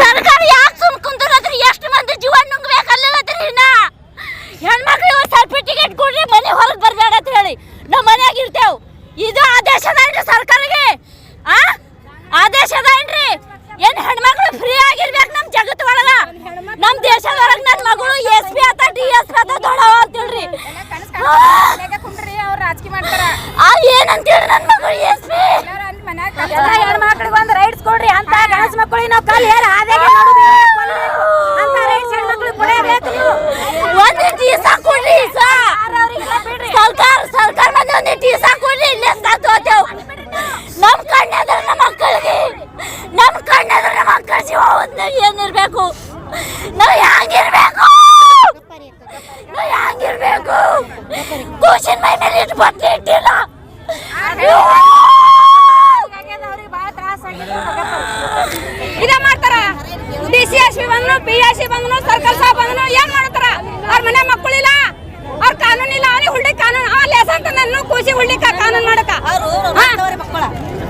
ಸರ್ಕಾರ ಯಾಕೆ ಸುಮ್ ಕುಂತುರದ್ರಿ? ಎಷ್ಟು ಮಂದಿ ಜೀವ ನುಂಗ್ಬೇಕಲ್ಲದ್ರಿ? ಹೆಣ್ಮಕ್ಳಿಗೆ ಸರ್ಟಿಫಿಕೇಟ್ ಕೊಡ್ರಿ, ಮನೆ ಹೊರಗೆ ಬರ್ಬೇಡ ಅಂತ ಹೇಳಿ ನಾವು ಮನ್ಯಾಗ ಇರ್ತೇವ್. ಇದು ಆದೇಶ ಅದೇನ್ರಿ ಸರ್ಕಾರಕ್ಕೆ? ಆದೇಶ ಅದೇನ್ರಿ? ಏನ್ ಹೆಣ್ಮಕ್ಳು ಫ್ರೀ ಆಗಿರ್ಬೇಕು ನಮ್ಮ ಜಗತ್ತು ಒಳಗ? ನಮ್ಮ ದೇಶದೊಳಗ ನನ್ನ ಮಗಳು SP ಆತ DSP ಆತ ದೊಡ್ಡವ ಅಂತೇಳ್ರಿ ಏನಂತೇಳಿ ನನ್ನ ಮಗಳು SP ಹೆಣ್ಮಕ್ಳಿಗೆ ಒಂದು ರೈಟ್ಸ್ ಕೊಡ್ರಿ ಅಂತ ಗಣಸ ಮಕ್ಕಳಿಗೆ ನಾವು ಕಲ್ ಹೇಳಿ ಆದಾಗೆ ಅಂತ ರೈಟ್ಸ್ ಹೆಣ್ಮಕ್ಳಿಗೆ ಕೊಡಬೇಕು. ನೀವು ಒಂದು ಟೀಸಾ ಕೊಡ್ರಿ ಸರ್ಕಾರ ಮಂದಿ ಒಂದು ಟೀಸಾ ಕೊಡ್ರಿ. ಇಲ್ಲೇ ಸಾಕೋತೇವ್. ನಮ್ಮ ಕಣ್ಣೆದ್ರ ನಮ್ಮ ಮಕ್ಕಳಿಗೆ ನಮ್ಮ ಮಕ್ಕಳ ಜೀವ ಏನಿರ್ಬೇಕು? ನಾವು ಹ್ಯಾಂಗಿರ್ಬೇಕು? ಕೂಸಿನ ಮೈ ಮೇಲೆ ಇಟ್ಟು ಬಟ್ಟೆ ಇಟ್ಟಿಲ್ಲ. ಇದೇ ಮಾಡ್ತಾರ. DCSP ಬಂದ್ರು, PSC ಬಂದ್ರು, ಸರ್ಕಲ್ ಸಾಬ್ ಬಂದ್ರು, ಏನ್ ಮಾಡ್ತಾರ? ಅವ್ರ ಮನೆ ಮಕ್ಕಳಿಲ್ಲ, ಅವ್ರ ಕಾನೂನು ಇಲ್ಲ. ಅವನಿಗೆ ಹುಳ್ಳಿ ಕಾನೂನು ಲೇಸ ಅಂತ ನನ್ನ ಕೂಸಿ ಹುಳ್ಳಿ ಕಾನೂನು ಮಾಡಕ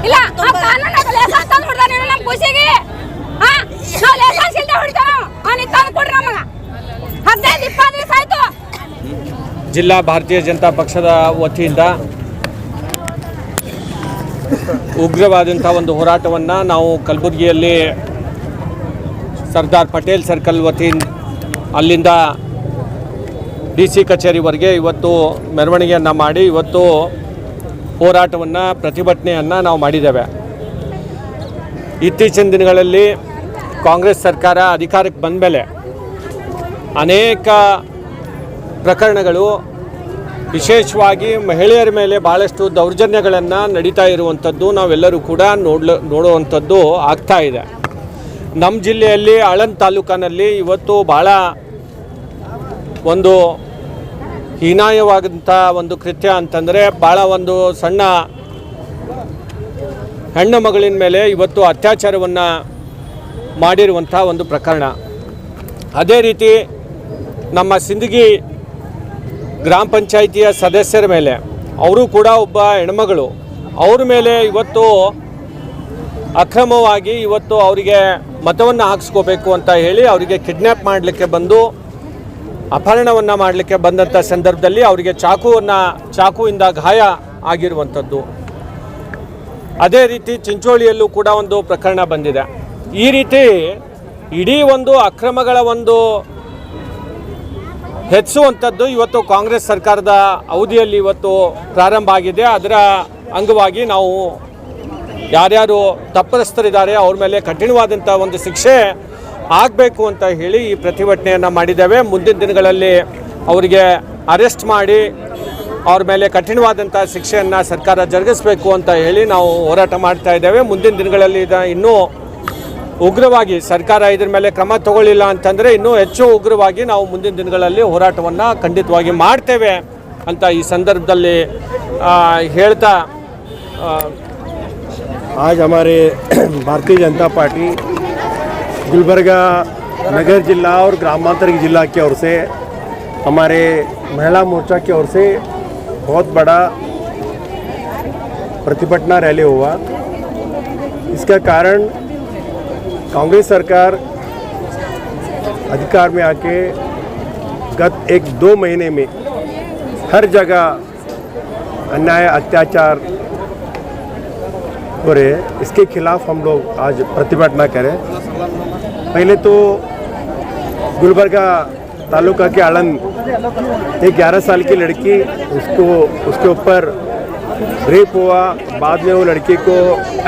ಇಲ್ಲ. ಕಾನೂನು ಲೇಸ ಅಂತ ಹೊಡ್ದಾನ ನಮ್ಮ ಕೂಸಿಗೆ. ನಾವು ಲೇಸನ್ಸ್ ಇಲ್ದ ಹೊಡಿತಾನ. ಅವನಿಗೆ ತಂದು ಕೊಡ್ರಿ ನಮಗ. 15-20 ದಿವಸ ಆಯ್ತು. ಜಿಲ್ಲಾ ಭಾರತೀಯ ಜನತಾ ಪಕ್ಷದ ವತಿಯಿಂದ ಉಗ್ರವಾದಂಥ ಒಂದು ಹೋರಾಟವನ್ನು ನಾವು ಕಲಬುರಗಿಯಲ್ಲಿ ಸರ್ದಾರ್ ಪಟೇಲ್ ಸರ್ಕಲ್ ವತಿಯಿಂದ ಅಲ್ಲಿಂದ DC ಕಚೇರಿವರೆಗೆ ಇವತ್ತು ಮೆರವಣಿಗೆಯನ್ನು ಮಾಡಿ ಇವತ್ತು ಹೋರಾಟವನ್ನು ಪ್ರತಿಭಟನೆಯನ್ನು ನಾವು ಮಾಡಿದ್ದೇವೆ. ಇತ್ತೀಚಿನ ದಿನಗಳಲ್ಲಿ ಕಾಂಗ್ರೆಸ್ ಸರ್ಕಾರ ಅಧಿಕಾರಕ್ಕೆ ಬಂದ ಮೇಲೆ ಅನೇಕ ಪ್ರಕರಣಗಳು, ವಿಶೇಷವಾಗಿ ಮಹಿಳೆಯರ ಮೇಲೆ ಭಾಳಷ್ಟು ದೌರ್ಜನ್ಯಗಳನ್ನು ನಡೀತಾ ಇರುವಂಥದ್ದು ನಾವೆಲ್ಲರೂ ಕೂಡ ನೋಡುವಂಥದ್ದು ಆಗ್ತಾ ಇದೆ. ನಮ್ಮ ಜಿಲ್ಲೆಯಲ್ಲಿ ಆಳಂದ ತಾಲೂಕಿನಲ್ಲಿ ಇವತ್ತು ಭಾಳ ಒಂದು ಹೀನಾಯವಾದಂಥ ಒಂದು ಕೃತ್ಯ ಅಂತಂದರೆ, ಭಾಳ ಒಂದು ಸಣ್ಣ ಹೆಣ್ಣು ಮಗಳಿನ ಮೇಲೆ ಇವತ್ತು ಅತ್ಯಾಚಾರವನ್ನು ಮಾಡಿರುವಂಥ ಒಂದು ಪ್ರಕರಣ. ಅದೇ ರೀತಿ ನಮ್ಮ ಸಿಂದಗಿ ಗ್ರಾಮ ಪಂಚಾಯಿತಿಯ ಸದಸ್ಯರ ಮೇಲೆ, ಅವರು ಕೂಡ ಒಬ್ಬ ಹೆಣ್ಮಗಳು, ಅವ್ರ ಮೇಲೆ ಇವತ್ತು ಅಕ್ರಮವಾಗಿ ಇವತ್ತು ಅವರಿಗೆ ಮತವನ್ನು ಹಾಕಿಸ್ಕೋಬೇಕು ಅಂತ ಹೇಳಿ ಅವರಿಗೆ ಕಿಡ್ನ್ಯಾಪ್ ಮಾಡಲಿಕ್ಕೆ ಬಂದು ಅಪಹರಣವನ್ನು ಮಾಡಲಿಕ್ಕೆ ಬಂದಂಥ ಸಂದರ್ಭದಲ್ಲಿ ಅವರಿಗೆ ಚಾಕುವಿಂದ ಗಾಯ ಆಗಿರುವಂಥದ್ದು. ಅದೇ ರೀತಿ ಚಿಂಚೋಳಿಯಲ್ಲೂ ಕೂಡ ಒಂದು ಪ್ರಕರಣ ಬಂದಿದೆ. ಈ ರೀತಿ ಇಡೀ ಒಂದು ಅಕ್ರಮಗಳ ಒಂದು ಹೆಚ್ಚುವಂಥದ್ದು ಇವತ್ತು ಕಾಂಗ್ರೆಸ್ ಸರ್ಕಾರದ ಅವಧಿಯಲ್ಲಿ ಇವತ್ತು ಪ್ರಾರಂಭ ಆಗಿದೆ. ಅದರ ಅಂಗವಾಗಿ ನಾವು ಯಾರ್ಯಾರು ತಪ್ಪಿತಸ್ಥರಿದ್ದಾರೆ ಅವ್ರ ಮೇಲೆ ಕಠಿಣವಾದಂಥ ಒಂದು ಶಿಕ್ಷೆ ಆಗಬೇಕು ಅಂತ ಹೇಳಿ ಈ ಪ್ರತಿಭಟನೆಯನ್ನು ಮಾಡಿದ್ದೇವೆ. ಮುಂದಿನ ದಿನಗಳಲ್ಲಿ ಅವರಿಗೆ ಅರೆಸ್ಟ್ ಮಾಡಿ ಅವ್ರ ಮೇಲೆ ಕಠಿಣವಾದಂಥ ಶಿಕ್ಷೆಯನ್ನು ಸರ್ಕಾರ ಜರುಗಿಸಬೇಕು ಅಂತ ಹೇಳಿ ನಾವು ಹೋರಾಟ ಮಾಡ್ತಾ ಇದ್ದೇವೆ. ಮುಂದಿನ ದಿನಗಳಲ್ಲಿ ಇನ್ನೂ ಉಗ್ರವಾಗಿ ಸರ್ಕಾರ ಇದ್ರ ಮೇಲೆ ಕ್ರಮ ತಗೊಳ್ಳಿಲ್ಲ ಅಂತಂದರೆ ಇನ್ನೂ ಹೆಚ್ಚು ಉಗ್ರವಾಗಿ ನಾವು ಮುಂದಿನ ದಿನಗಳಲ್ಲಿ ಹೋರಾಟವನ್ನು ಖಂಡಿತವಾಗಿ ಮಾಡ್ತೇವೆ ಅಂತ ಈ ಸಂದರ್ಭದಲ್ಲಿ ಹೇಳ್ತಾ, आज हमारे भारतीय जनता पार्टी गुलबर्गा नगर जिला और ग्रामांतर जिला की ओर से हमारे महिला मोर्चा की ओर से बहुत बड़ा प्रतिभटना रैली हुआ। इसका कारण कांग्रेस सरकार अधिकार में आके गत 1-2 महीने में हर जगह अन्याय अत्याचार हो रहे हैं। इसके खिलाफ हम लोग आज प्रतिभटना करें। पहले तो गुलबर्गा तालुका के आलंद एक 11 साल की लड़की, उसके ऊपर रेप हुआ। बाद में वो लड़की को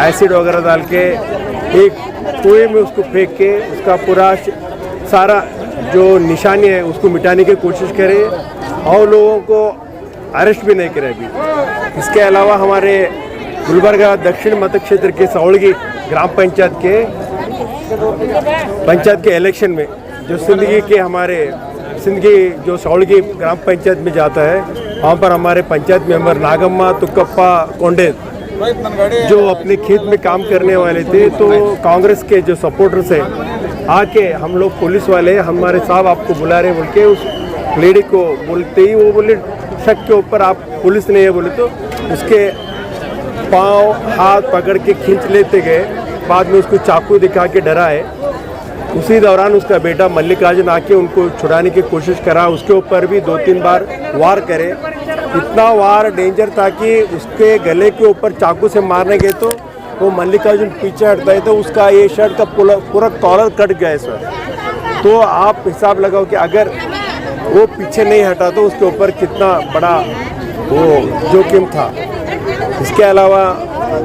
एसिड वगैरह डाल के एक कुएं में उसको फेंक के उसका पूरा सारा जो निशानी है उसको मिटाने की कोशिश करे और लोगों को अरेस्ट भी नहीं करे अभी। इसके अलावा हमारे गुलबर्गा दक्षिण मत क्षेत्र के सौड़गी ग्राम पंचायत के इलेक्शन में जो सिंदगी जो सौड़गी ग्राम पंचायत में जाता है, वहाँ पर हमारे पंचायत मेंबर नागम्मा तुक्कप्पा कोंडे जो अपने खेत में काम करने वाले थे, तो कांग्रेस के जो सपोर्टर्स हैं आके हम लोग पुलिस वाले हमारे साहब आपको बुला रहे बोल के उस लेडी को बोलते ही वो बोले शक के ऊपर आप पुलिस नहीं है बोले, तो उसके पाँव हाथ पकड़ के खींच लेते गए, बाद में उसको चाकू दिखा के डराए। उसी दौरान उसका बेटा मल्लिकार्जुन आके उनको छुड़ाने की कोशिश करा, उसके ऊपर भी 2-3 बार वार करे। इतना वार डेंजर था कि उसके गले के ऊपर चाकू से मारने गए तो वो मल्लिकार्जुन पीछे हटता है तो उसका ये शर्ट का पूरा कॉलर कट गया है सर। तो आप हिसाब लगाओ कि अगर वो पीछे नहीं हटा तो उसके ऊपर कितना बड़ा वो जोखिम था। इसके अलावा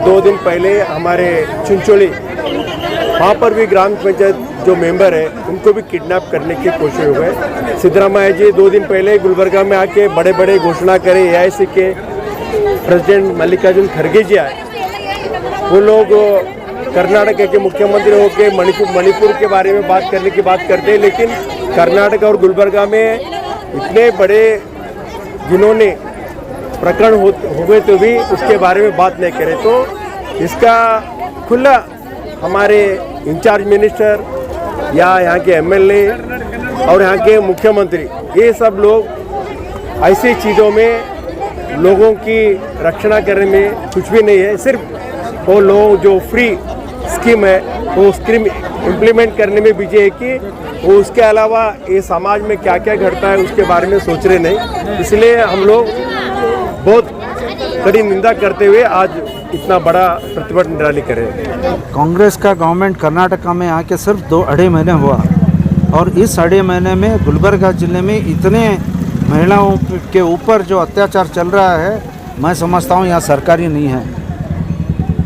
2 दिन पहले हमारे चिंचोली वहाँ पर भी ग्राम पंचायत जो मेंबर है उनको भी किडनैप करने की कोशिश हो गई। सिद्धरामैया जी 2 दिन पहले गुलबर्गा में आके बड़े बड़े घोषणा करे, AIC के प्रेसिडेंट मल्लिकार्जुन खड़गे जी आए, वो लोग कर्नाटक के मुख्यमंत्री होकर मणिपुर के बारे में बात करने की बात करते हैं, लेकिन कर्नाटक और गुलबर्गा में इतने बड़े जिन्होंने प्रकरण हो गए तो भी उसके बारे में बात नहीं करे। तो इसका खुला हमारे इंचार्ज मिनिस्टर या यहाँ के MLA और यहाँ के मुख्यमंत्री, ये सब लोग ऐसी चीज़ों में लोगों की रक्षा करने में कुछ भी नहीं है। सिर्फ वो लोग जो फ्री स्कीम है वो स्कीम इम्प्लीमेंट करने में बिजी है कि वो उसके अलावा ये समाज में क्या क्या घटता है उसके बारे में सोच रहे नहीं। इसलिए हम लोग बहुत कड़ी निंदा करते हुए आज इतना बड़ा प्रतिभटन रैली कर रहे हैं। कांग्रेस का गवर्नमेंट कर्नाटका में आके सिर्फ 2-2.5 महीने हुआ और इस 2.5 महीने में गुलबर्गा ज़िले में इतने महिलाओं के ऊपर जो अत्याचार चल रहा है, मैं समझता हूँ यहाँ सरकारी नहीं है।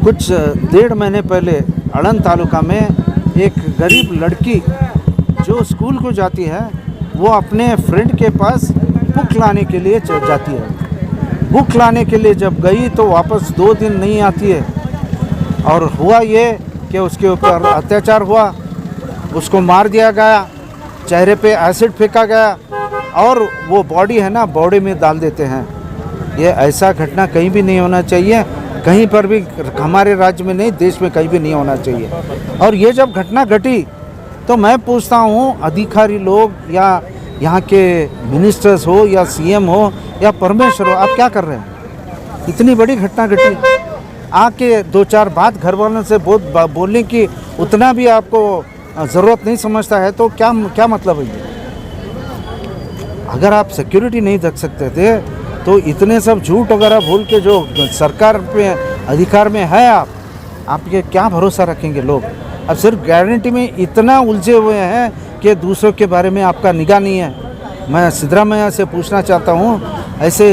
कुछ 1.5 महीने पहले अड़न तालुका में एक गरीब लड़की जो स्कूल को जाती है वो अपने फ्रेंड के पास बुक लाने के लिए जाती है। बुक लाने के लिए जब गई तो वापस 2 दिन नहीं आती है और हुआ ये कि उसके ऊपर अत्याचार हुआ, उसको मार दिया गया, चेहरे पे एसिड फेंका गया और वो बॉडी है ना बॉडी में डाल देते हैं। ये ऐसा घटना कहीं भी नहीं होना चाहिए, कहीं पर भी, हमारे राज्य में नहीं, देश में कहीं भी नहीं होना चाहिए। और ये जब घटना घटी तो मैं पूछता हूँ अधिकारी लोग या यहाँ के मिनिस्टर्स हो या CM हो या परमेश्वर हो, आप क्या कर रहे हैं? इतनी बड़ी घटना घटी, आके 2-4 बात घर वालों से बोलने की उतना भी आपको ज़रूरत नहीं समझता है तो क्या मतलब है? अगर आप सिक्योरिटी नहीं रख सकते थे तो इतने सब झूठ वगैरह बोल के जो सरकार पे अधिकार में है आप ये क्या भरोसा रखेंगे लोग? अब सिर्फ गारंटी में इतना उलझे हुए हैं कि दूसरों के बारे में आपका निगाह नहीं है। मैं सिद्धरामैया से पूछना चाहता हूँ, ऐसे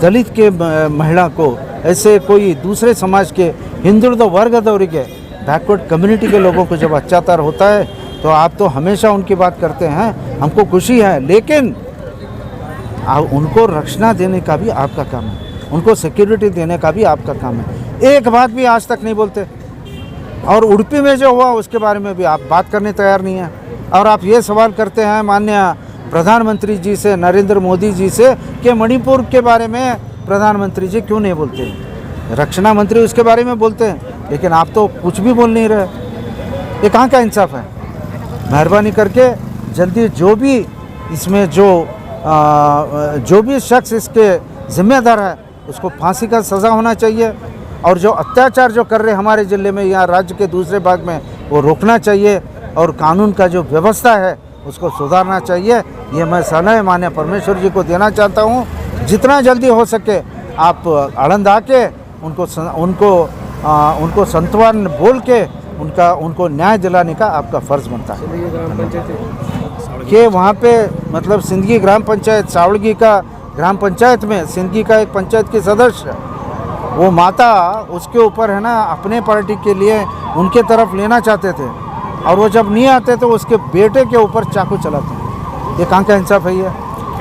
दलित के महिला को, ऐसे कोई दूसरे समाज के हिंदुत्व वर्गदौरी के बैकवर्ड कम्युनिटी के लोगों को जब अत्याचार होता है तो आप तो हमेशा उनकी बात करते हैं, हमको खुशी है, लेकिन उनको रक्षा देने का भी आपका काम है, उनको सिक्योरिटी देने का भी आपका काम है। एक बात भी आज तक नहीं बोलते। और उड़पी में जो हुआ उसके बारे में भी आप बात करने तैयार नहीं हैं। और आप ये सवाल करते हैं माननीय प्रधानमंत्री जी से, नरेंद्र मोदी जी से, कि मणिपुर के बारे में प्रधानमंत्री जी क्यों नहीं बोलते हैं? रक्षा मंत्री उसके बारे में बोलते हैं, लेकिन आप तो कुछ भी बोल नहीं रहे। ये कहाँ का इंसाफ है? मेहरबानी करके जल्दी जो भी इसमें जो भी शख्स इसके जिम्मेदार है उसको फांसी का सज़ा होना चाहिए। और जो अत्याचार जो कर रहे हमारे ज़िले में या राज्य के दूसरे भाग में वो रोकना चाहिए और कानून का जो व्यवस्था है उसको सुधारना चाहिए। ये मैं सलाह माननीय परमेश्वर जी को देना चाहता हूँ। जितना जल्दी हो सके आप आनंद आके उनको सांत्वन बोल के उनको न्याय दिलाने का आपका फ़र्ज़ बनता है। कि वहाँ पे मतलब सिंदगी ग्राम पंचायत, सावड़गी का ग्राम पंचायत में सिंदगी का एक पंचायत की सदस्य, वो माता उसके ऊपर है ना अपने पार्टी के लिए उनके तरफ लेना चाहते थे और वो जब नहीं आते तो उसके बेटे के ऊपर चाकू चलाते हैं। ये कहाँ का इंसाफ है? ये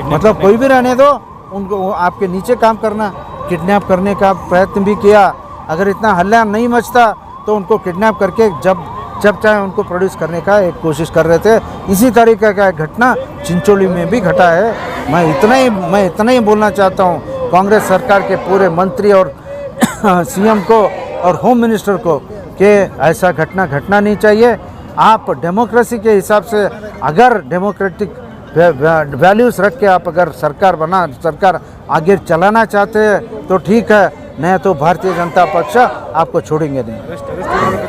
मतलब कोई भी रहने दो, उनको आपके नीचे काम करना, किडनैप करने का प्रयत्न भी किया। अगर इतना हल्ला नहीं मचता तो उनको किडनैप करके जब चाहे उनको प्रोड्यूस करने का एक कोशिश कर रहे थे। इसी तरीके का घटना चिंचोली में भी घटा है। मैं इतना ही बोलना चाहता हूँ कांग्रेस सरकार के पूरे मंत्री और CM को और होम मिनिस्टर को कि ऐसा घटना घटना नहीं चाहिए। आप डेमोक्रेसी के हिसाब से अगर डेमोक्रेटिक वैल्यूज़ रख के आप अगर सरकार आगे चलाना चाहते हैं तो ठीक है, नहीं तो भारतीय जनता पक्ष आपको छोड़ेंगे नहीं।